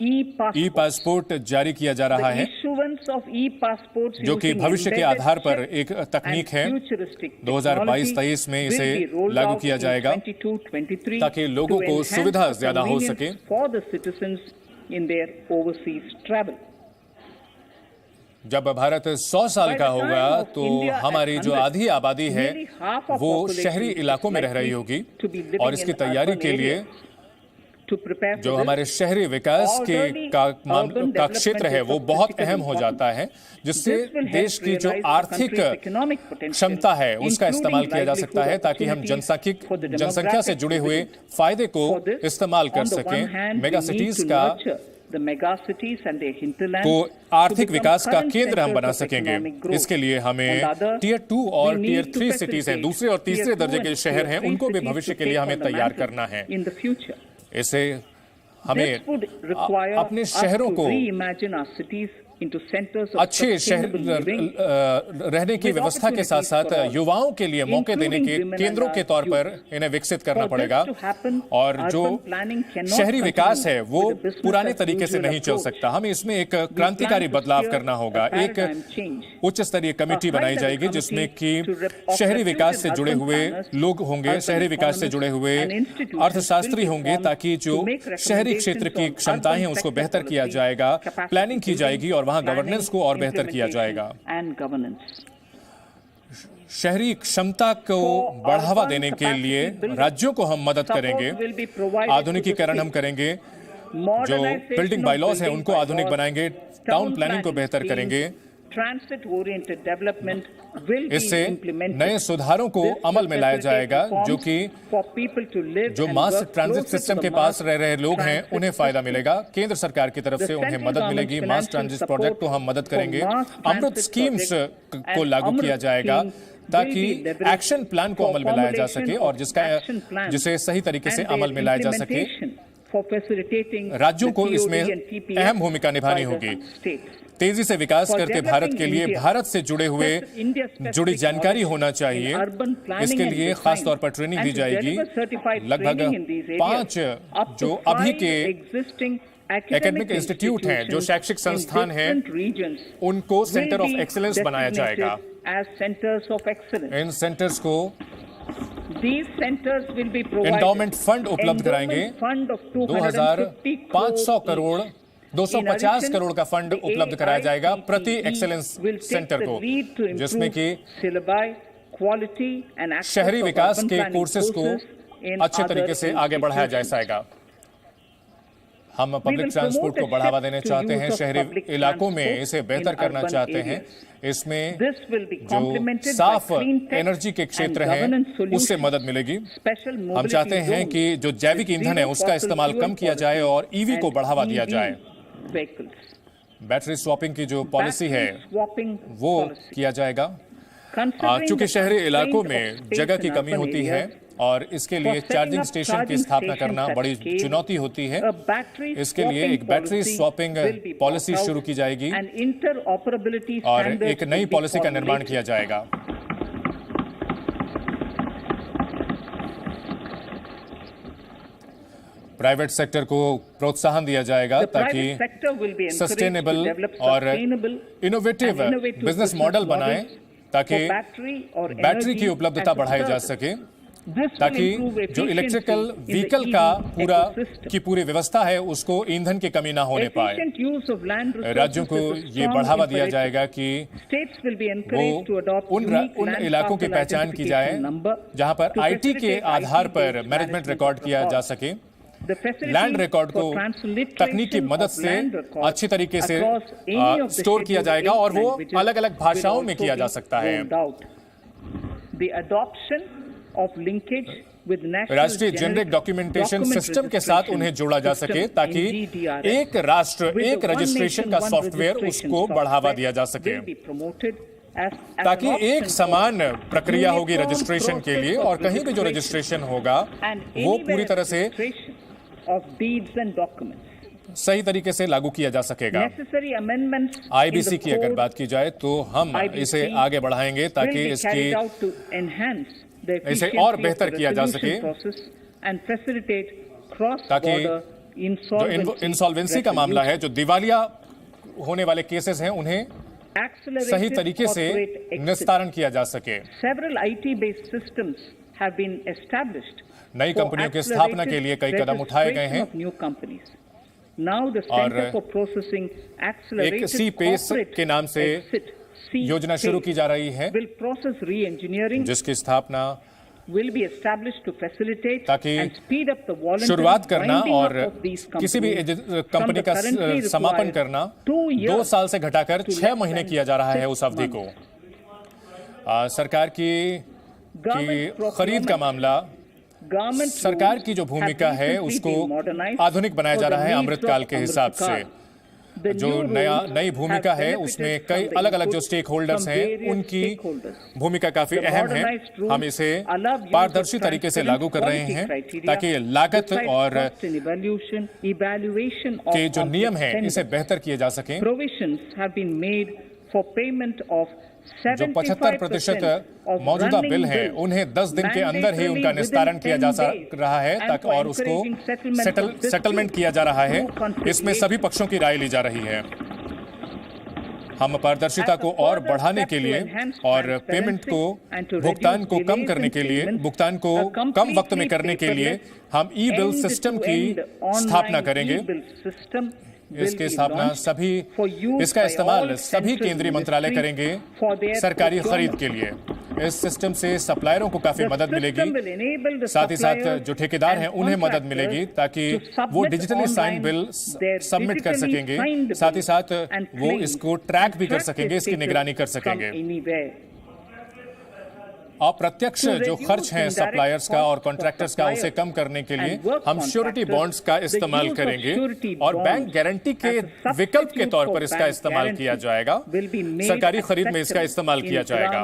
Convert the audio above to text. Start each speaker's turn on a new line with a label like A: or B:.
A: ई passport जारी किया जा रहा है, जो कि भविष्य के आधार पर एक तकनीक है। 2022-23 में इसे लागू किया जाएगा ताकि लोगों को सुविधा ज्यादा हो सके। जब भारत 100 साल का होगा तो हमारी जो आधी आबादी है वो शहरी इलाकों में रह रही होगी, और इसकी तैयारी के लिए जो हमारे शहरी विकास का क्षेत्र है वो बहुत अहम हो जाता है, जिससे देश की जो आर्थिक क्षमता है उसका इस्तेमाल किया जा सकता है, ताकि हम जनसंख्या से जुड़े हुए फायदे को इस्तेमाल कर सकें। मेगा सिटीज को आर्थिक विकास का केंद्र हम बना सकेंगे। इसके लिए हमें टियर 2 और टियर 3 सिटीज हैं, दूसरे और तीसरे दर्जे के शहर हैं, उनको भी भविष्य के लिए हमें तैयार करना है। इसे हमें अपने शहरों को अच्छे शहर रहने की व्यवस्था के साथ साथ युवाओं के लिए मौके देने के केंद्रों के तौर पर इन्हें विकसित करना पड़ेगा। और जो शहरी विकास है वो पुराने तरीके से नहीं चल सकता, हमें इसमें एक क्रांतिकारी बदलाव करना होगा। एक उच्च स्तरीय कमेटी बनाई जाएगी जिसमें कि शहरी विकास से जुड़े हुए लोग होंगे, शहरी विकास से जुड़े हुए अर्थशास्त्री होंगे, ताकि जो शहरी क्षेत्र की क्षमताएं हैं उसको बेहतर किया जाएगा, प्लानिंग की जाएगी और वहां गवर्नेंस को और बेहतर किया जाएगा। शहरी क्षमता को बढ़ावा देने के लिए राज्यों को हम मदद करेंगे, आधुनिकि हम करेंगे, जो बिल्डिंग बायलॉज हैं उनको आधुनिक बनाएंगे, टाउन प्लानिंग को बेहतर करेंगे। इससे नए सुधारों को अमल में लाया जाएगा, जो कि जो मास ट्रांजिट सिस्टम के पास रह रहे लोग हैं उन्हें फायदा मिलेगा। केंद्र सरकार की तरफ से उन्हें मदद मिलेगी। मास ट्रांजिट प्रोजेक्ट को हम मदद करेंगे। अमृत स्कीम्स को लागू किया जाएगा ताकि एक्शन प्लान को अमल में लाया जा सके और जिसे सही तरीके से अमल में लाया जा सके। राज्यों को इसमें अहम भूमिका निभानी होगी। तेजी से विकास करते भारत के लिए भारत से जुड़ी जानकारी होना चाहिए। इसके लिए खास तौर पर ट्रेनिंग दी जाएगी। लगभग 5 जो अभी के एकेडमिक इंस्टीट्यूट हैं, जो शैक्षिक संस्थान हैं, उनको सेंटर ऑफ एक्सीलेंस बनाया जाएगा। इन सेंटर्स को एंडाउमेंट फंड उपलब्ध कराएंगे। 250 करोड़ का फंड उपलब्ध कराया जाएगा प्रति एक्सेलेंस सेंटर को, जिसमें कि शहरी विकास के कोर्सेज को अच्छे तरीके से आगे बढ़ाया जा सकेगा। हम पब्लिक ट्रांसपोर्ट को बढ़ावा देना चाहते हैं, शहरी इलाकों में इसे बेहतर करना चाहते हैं। इसमें जो साफ एनर्जी के क्षेत्र हैं उससे मदद मिलेगी। हम चाहते हैं कि जो जैविक ईंधन है उसका इस्तेमाल कम किया जाए और ईवी को बढ़ावा दिया जाए। बैटरी स्वैपिंग की जो पॉलिसी है वो किया जाएगा। चूंकि शहरी इलाकों में जगह की कमी होती है और इसके लिए चार्जिंग स्टेशन की स्थापना करना बड़ी चुनौती होती है, इसके लिए एक बैटरी स्वैपिंग पॉलिसी शुरू की जाएगी और एक नई पॉलिसी का निर्माण किया जाएगा। प्राइवेट सेक्टर को प्रोत्साहन दिया जाएगा ताकि सस्टेनेबल और इनोवेटिव बिजनेस मॉडल बनाएं, ताकि बैटरी की उपलब्धता बढ़ाई जा सके, ताकि जो इलेक्ट्रिकल व्हीकल का पूरी व्यवस्था है उसको ईंधन की कमी ना होने पाए। राज्यों को ये बढ़ावा दिया जाएगा कि वो उन इलाकों की पहचान की जाए जहां पर आईटी के आधार पर मैनेजमेंट रिकॉर्ड किया जा सके। लैंड रिकॉर्ड को तकनीक की मदद से अच्छी तरीके से स्टोर किया जाएगा और वो अलग अलग भाषाओं में किया जा सकता है। राष्ट्रीय जेनेरिक डॉक्यूमेंटेशन सिस्टम के साथ उन्हें जोड़ा जा सके, ताकि एक राष्ट्र एक रजिस्ट्रेशन का सॉफ्टवेयर उसको बढ़ावा दिया जा सके, ताकि एक समान प्रक्रिया होगी रजिस्ट्रेशन के लिए और कहीं भी जो रजिस्ट्रेशन होगा वो पूरी तरह से सही तरीके से लागू किया जा सकेगा। आईबीसी की अगर बात की जाए तो हम इसे आगे बढ़ाएंगे ताकि इसे और बेहतर किया जा सके, ताकि जो इंसॉल्वेंसी का मामला है, जो दिवालिया होने वाले केसेस हैं, उन्हें सही तरीके से निस्तारण किया जा सके। नई कंपनियों की स्थापना के लिए कई कदम उठाए गए हैं और एक सी पेस के नाम से योजना शुरू की जा रही है, जिसकी स्थापना ताकि शुरुआत करना और किसी भी कंपनी का समापन करना 2 साल से घटाकर 6 महीने किया जा रहा है उस अवधि को। सरकार की खरीद का मामला, सरकार की जो भूमिका है उसको आधुनिक बनाया जा रहा है अमृतकाल के हिसाब से। जो नई भूमिका है उसमें कई अलग अलग जो स्टेक होल्डर्स हैं उनकी भूमिका काफी अहम है। हम इसे पारदर्शी तरीके से लागू कर रहे हैं ताकि लागत और के जो नियम हैं इसे बेहतर किए जा सकें। जो 75% मौजूदा बिल हैं उन्हें 10 दिन के अंदर ही उनका निस्तारण किया जा रहा है ताकि और उसको सेटलमेंट किया जा रहा है। इसमें सभी पक्षों की राय ली जा रही है। हम पारदर्शिता को और बढ़ाने के लिए और पेमेंट को, भुगतान को कम करने के लिए, भुगतान को कम वक्त में करने के लिए हम ई बिल सिस्टम की स्थापना करेंगे। इसकी स्थापना इसका इस्तेमाल सभी केंद्रीय मंत्रालय करेंगे सरकारी खरीद के लिए। इस सिस्टम से सप्लायरों को काफी मदद मिलेगी, साथ ही साथ जो ठेकेदार हैं उन्हें मदद मिलेगी ताकि वो डिजिटली साइन बिल सबमिट कर सकेंगे, साथ ही साथ वो इसको ट्रैक भी कर सकेंगे, इसकी निगरानी कर सकेंगे। अप्रत्यक्ष जो खर्च हैं सप्लायर्स का और कॉन्ट्रैक्टर्स का उसे कम करने के लिए हम श्योरिटी बॉन्ड्स का इस्तेमाल करेंगे और बैंक गारंटी के विकल्प के तौर पर इसका इस्तेमाल किया जाएगा। सरकारी खरीद में इसका इस्तेमाल किया जाएगा।